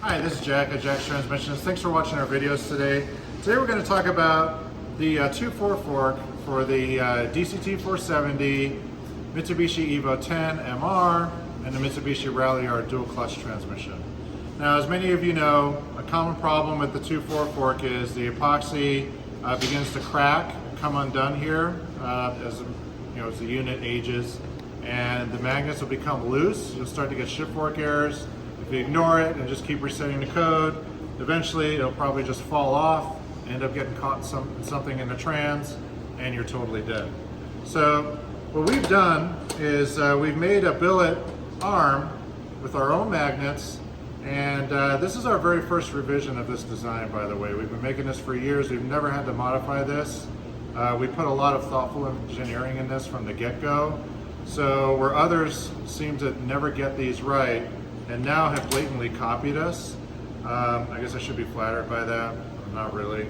Hi, this is Jack at Jack's Transmissions. Thanks for watching our videos today. Today we're going to talk about the 2/4 fork for the DCT470, Mitsubishi Evo 10 MR, and the Mitsubishi Ralliart dual clutch transmission. Now, as many of you know, a common problem with the 2/4 fork is the epoxy begins to crack, come undone here as the unit ages, and the magnets will become loose. You'll start to get shift fork errors. If you ignore it and just keep resetting the code, eventually it'll probably just fall off, end up getting caught something in the trans, and you're totally dead. So what we've done is we've made a billet arm with our own magnets, and this is our very first revision of this design, by the way. We've been making this for years. We've never had to modify this. We put a lot of thoughtful engineering in this from the get-go. So where others seem to never get these right and now have blatantly copied us, I guess I should be flattered by that. I'm not really.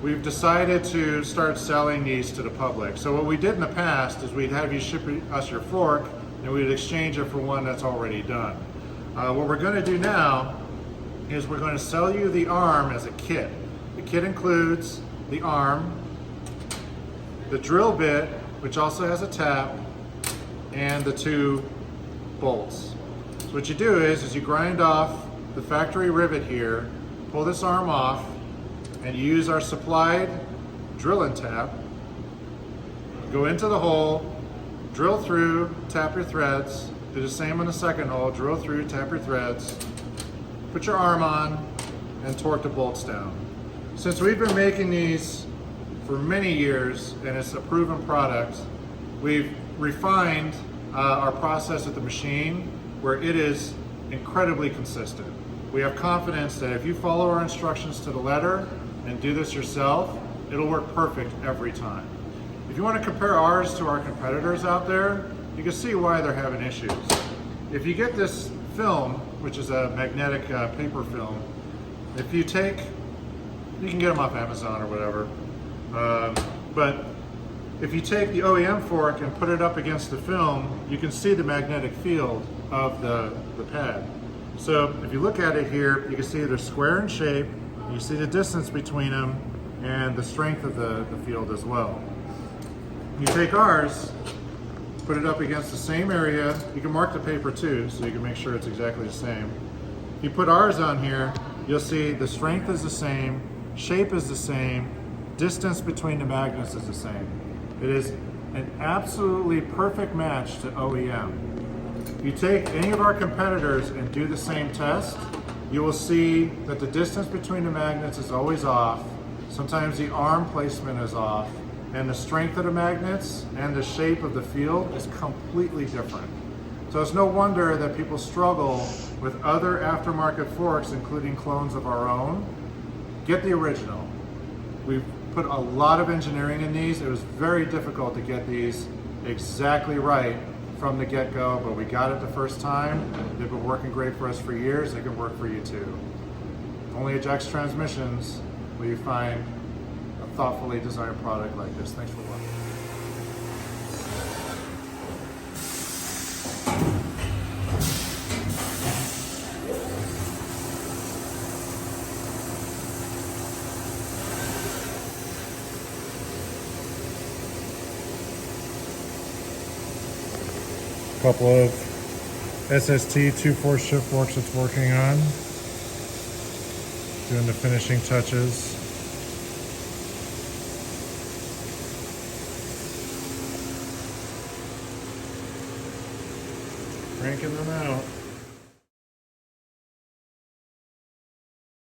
We've decided to start selling these to the public. So what we did in the past is we'd have you ship us your fork and we'd exchange it for one that's already done. What we're going to do now is we're going to sell you the arm as a kit. The kit includes the arm, the drill bit, which also has a tap, and the two bolts. So what you do is you grind off the factory rivet here, pull this arm off, and you use our supplied drill and tap. Go into the hole, drill through, tap your threads, do the same on the second hole, drill through, tap your threads, put your arm on, and torque the bolts down. Since we've been making these for many years and it's a proven product, we've refined our process at the machine where it is incredibly consistent. We have confidence that if you follow our instructions to the letter and do this yourself, it'll work perfect every time. If you want to compare ours to our competitors out there, you can see why they're having issues. If you get this film, which is a magnetic paper film, if you take, you can get them off Amazon or whatever, but if you take the OEM fork and put it up against the film, you can see the magnetic field of the pad. So if you look at it here, you can see they're square in shape, you see the distance between them, and the strength of the field as well. You take ours, put it up against the same area, you can mark the paper too, so you can make sure it's exactly the same. If you put ours on here, you'll see the strength is the same, shape is the same, distance between the magnets is the same. It is an absolutely perfect match to OEM. If you take any of our competitors and do the same test, you will see that the distance between the magnets is always off. Sometimes the arm placement is off, and the strength of the magnets and the shape of the field is completely different. So it's no wonder that people struggle with other aftermarket forks, including clones of our own. Get the original. We've put a lot of engineering in these. It was very difficult to get these exactly right from the get-go, but we got it the first time. They've been working great for us for years. They can work for you too. Only at Jack's Transmissions will you find a thoughtfully designed product like this. Thanks for watching. Couple of SST 2/4 shift forks it's working on, doing the finishing touches. Cranking them out.